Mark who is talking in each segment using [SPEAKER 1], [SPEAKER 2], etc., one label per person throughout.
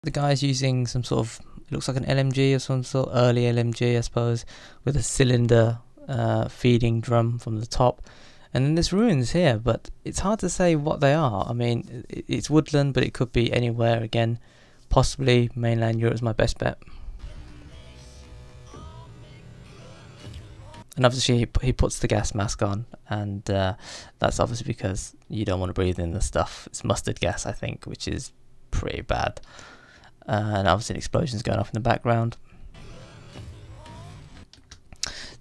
[SPEAKER 1] the guy's using some sort of, it looks like an LMG or some sort of early LMG, I suppose, with a cylinder feeding drum from the top. And then there's ruins here, but it's hard to say what they are. I mean, it's woodland, but it could be anywhere. Again, possibly mainland Europe is my best bet. And obviously he puts the gas mask on, and that's obviously because you don't want to breathe in the stuff. It's mustard gas, I think, which is pretty bad. And obviously an explosion's going off in the background.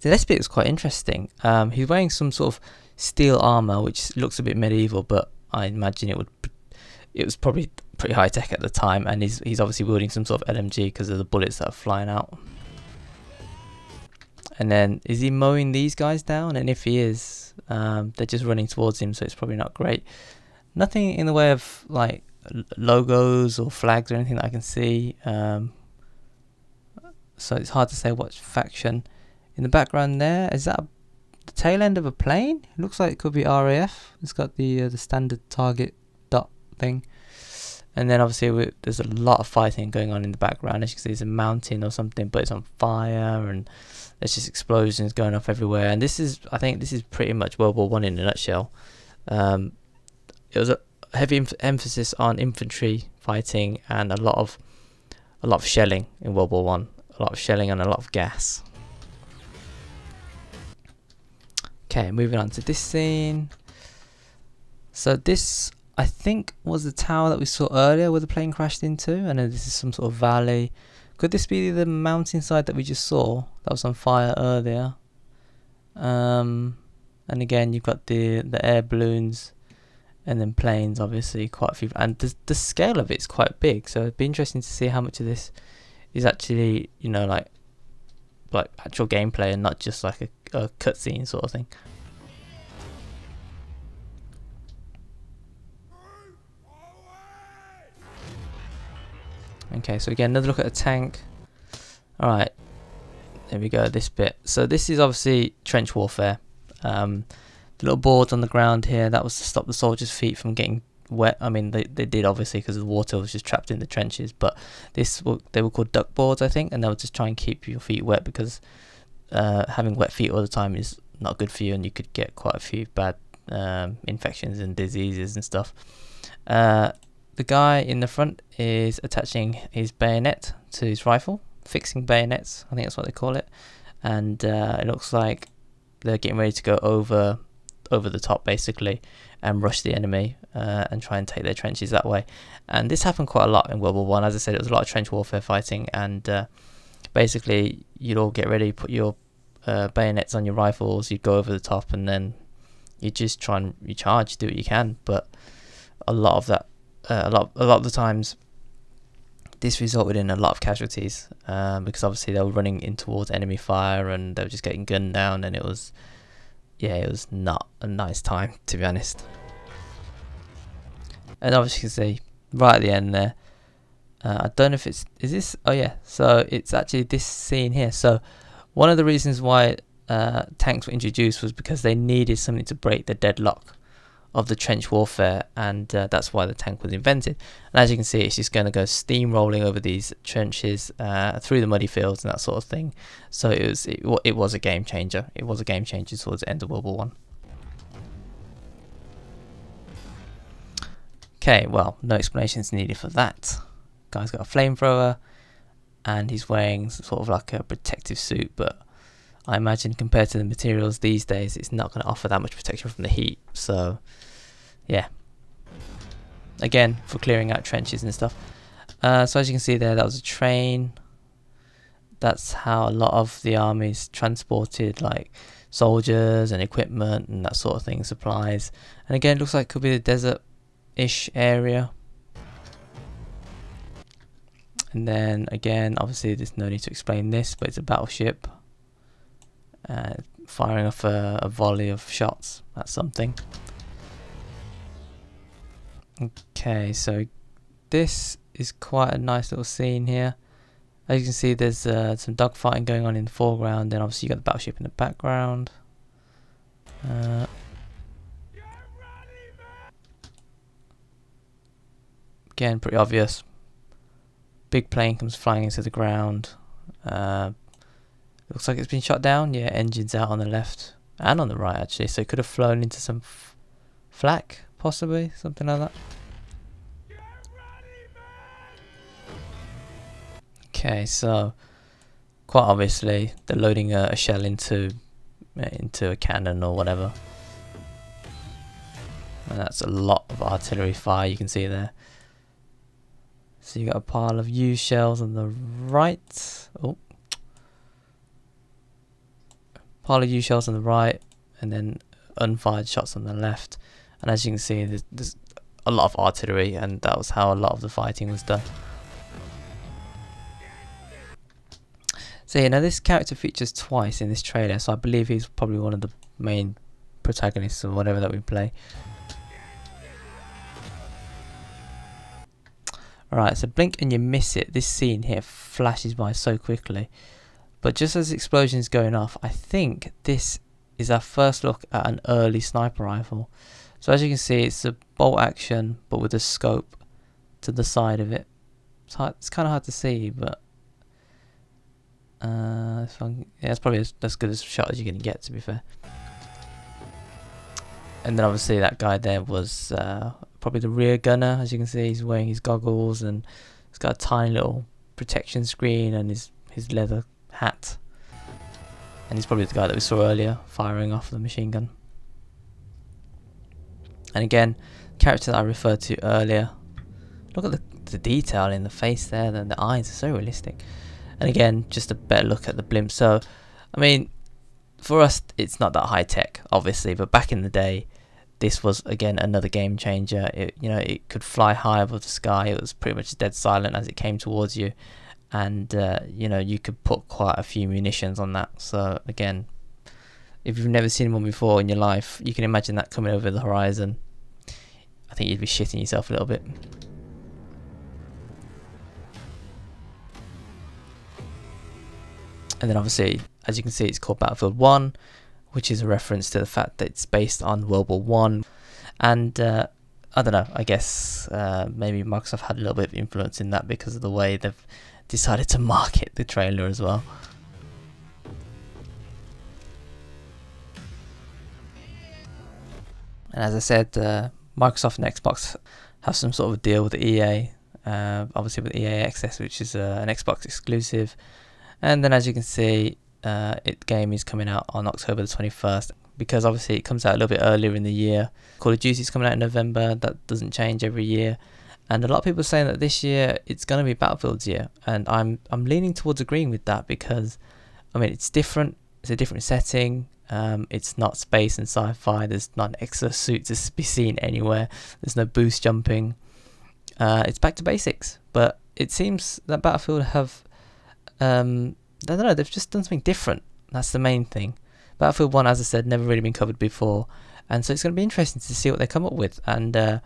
[SPEAKER 1] So this bit is quite interesting. He's wearing some sort of steel armor, which looks a bit medieval, but I imagine it was probably pretty high tech at the time. And he's obviously wielding some sort of LMG because of the bullets that are flying out. And then is he mowing these guys down? And if he is, they're just running towards him, so it's probably not great. Nothing in the way of like logos or flags or anything that I can see. So it's hard to say what faction. In the background there, is that the tail end of a plane? It looks like it could be RAF. It's got the standard target dot thing. And then obviously there's a lot of fighting going on in the background. As you can see, there's a mountain or something, but it's on fire, and there's just explosions going off everywhere. And I think this is pretty much World War One in a nutshell. It was a heavy emphasis on infantry fighting and a lot of shelling in World War One. A lot of shelling and a lot of gas. Okay, moving on to this scene. So this, I think, was the tower that we saw earlier where the plane crashed into, and then this is some sort of valley. Could this be the mountainside that we just saw that was on fire earlier? And again, you've got the air balloons, and then planes, obviously, quite a few. And the scale of it's quite big, so it'd be interesting to see how much of this is actually, you know, like actual gameplay and not just like a cutscene sort of thing. Okay, so again, another look at a tank. Alright, there we go, this bit. So this is obviously trench warfare. The little boards on the ground here, that was to stop the soldiers' feet from getting wet. I mean, they did obviously because the water was just trapped in the trenches, but they were called duck boards, I think, and they would just try and keep your feet wet because having wet feet all the time is not good for you, and you could get quite a few bad infections and diseases and stuff. The guy in the front is attaching his bayonet to his rifle, fixing bayonets, I think that's what they call it, and it looks like they're getting ready to go over the top basically and rush the enemy and try and take their trenches that way. And this happened quite a lot in World War One. As I said, it was a lot of trench warfare fighting, and basically you'd all get ready, put your bayonets on your rifles, you'd go over the top, and then you just try and recharge, do what you can. But a lot of that, a lot of the times, this resulted in a lot of casualties because obviously they were running in towards enemy fire and they were just getting gunned down, and it was not a nice time, to be honest. And obviously you can see right at the end there, I don't know if is this, oh yeah, so it's actually this scene here. So one of the reasons why tanks were introduced was because they needed something to break the deadlock of the trench warfare, and that's why the tank was invented. And as you can see, it's just going to go steamrolling over these trenches through the muddy fields and that sort of thing. So it was a game changer. It was a game changer towards the end of World War One. Okay, well, no explanations needed for that. Guy's got a flamethrower, and he's wearing sort of like a protective suit, but I imagine compared to the materials these days, it's not going to offer that much protection from the heat. So yeah, again, for clearing out trenches and stuff. So as you can see there, that was a train. That's how a lot of the armies transported like soldiers and equipment and that sort of thing, supplies. And again, it looks like it could be the desert-ish area. And then again, obviously there's no need to explain this, but it's a battleship firing off a volley of shots. That's something. Okay, so this is quite a nice little scene here. As you can see, there's some dogfighting going on in the foreground, and obviously you got the battleship in the background. Again, pretty obvious. big plane comes flying into the ground. Looks like it's been shot down. Yeah, engines out on the left and on the right actually. So it could have flown into some flak, possibly, something like that. Okay, so quite obviously they're loading a shell into a cannon or whatever, and that's a lot of artillery fire you can see there. So you got a pile of used shells on the right. Oh, pile of used shells on the right, and then unfired shots on the left. And as you can see, there's a lot of artillery, and that was how a lot of the fighting was done. So you know, this character features twice in this trailer, so I believe he's probably one of the main protagonists or whatever that we play. Alright, so blink and you miss it. This scene here flashes by so quickly. But just as the explosion is going off, I think this is our first look at an early sniper rifle. So as you can see, it's a bolt action, but with a scope to the side of it. It's kind of hard to see, but yeah, it's probably as good a shot as you're going to get, to be fair. And then obviously that guy there was probably the rear gunner. As you can see, he's wearing his goggles and he's got a tiny little protection screen and his leather hat. And he's probably the guy that we saw earlier firing off the machine gun. And again, the character that I referred to earlier, look at the detail in the face there, the eyes are so realistic. And again, just a better look at the blimp. So, I mean, for us, it's not that high tech, obviously, but back in the day, this was again another game changer. It could fly high above the sky. It was pretty much dead silent as it came towards you, and you could put quite a few munitions on that. So again, if you've never seen one before in your life, you can imagine that coming over the horizon. I think you'd be shitting yourself a little bit. And then obviously, as you can see, it's called Battlefield 1, which is a reference to the fact that it's based on World War 1. And I don't know, I guess maybe Microsoft had a little bit of influence in that because of the way they've decided to market the trailer as well. And as I said, Microsoft and Xbox have some sort of deal with the EA, obviously with EA Access, which is an Xbox exclusive. And then as you can see, game is coming out on October the 21st, because obviously it comes out a little bit earlier in the year. Call of Duty is coming out in November. That doesn't change every year. And a lot of people are saying that this year it's going to be Battlefield's year, and I'm leaning towards agreeing with that, because I mean, it's different. It's a different setting. It's not space and sci-fi. There's not an exosuit to be seen anywhere. There's no boost jumping. It's back to basics. But it seems that Battlefield have I don't know, they've just done something different. That's the main thing. Battlefield 1, as I said, never really been covered before, and so it's going to be interesting to see what they come up with. And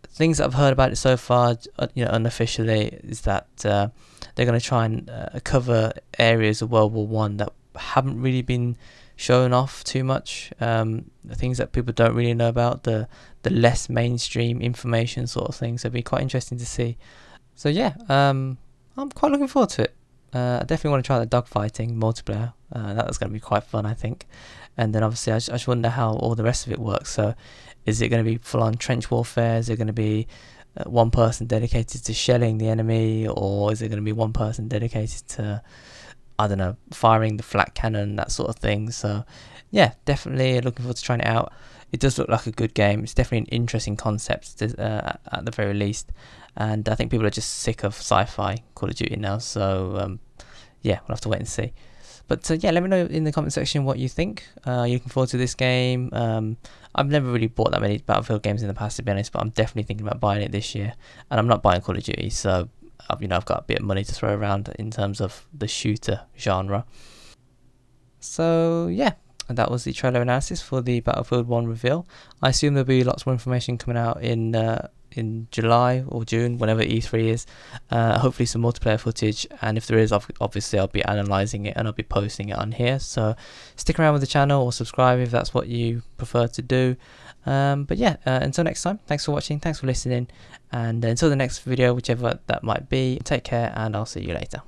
[SPEAKER 1] things that I've heard about it so far, unofficially, is that they're going to try and cover areas of World War 1 that haven't really been shown off too much. The things that people don't really know about, the less mainstream information sort of thing. So it'll be quite interesting to see. So yeah, I'm quite looking forward to it. I definitely want to try the dogfighting multiplayer. That's going to be quite fun, I think. And then obviously I just wonder how all the rest of it works. So is it going to be full-on trench warfare? Is it going to be one person dedicated to shelling the enemy? Or is it going to be one person dedicated to, I don't know, firing the flak cannon, that sort of thing? So yeah, definitely looking forward to trying it out. It does look like a good game. It's definitely an interesting concept at the very least. And I think people are just sick of sci-fi Call of Duty now. So yeah, we'll have to wait and see. But yeah, let me know in the comment section what you think. You're looking forward to this game. I've never really bought that many Battlefield games in the past, to be honest, but I'm definitely thinking about buying it this year. And I'm not buying Call of Duty, so I've got a bit of money to throw around in terms of the shooter genre. So yeah, and that was the trailer analysis for the Battlefield 1 reveal. I assume there'll be lots more information coming out in in July or June, whenever E3 is. Hopefully some multiplayer footage, and if there is, obviously I'll be analysing it and I'll be posting it on here. So stick around with the channel or subscribe if that's what you prefer to do. But yeah, until next time, thanks for watching, thanks for listening, and until the next video, whichever that might be, take care and I'll see you later.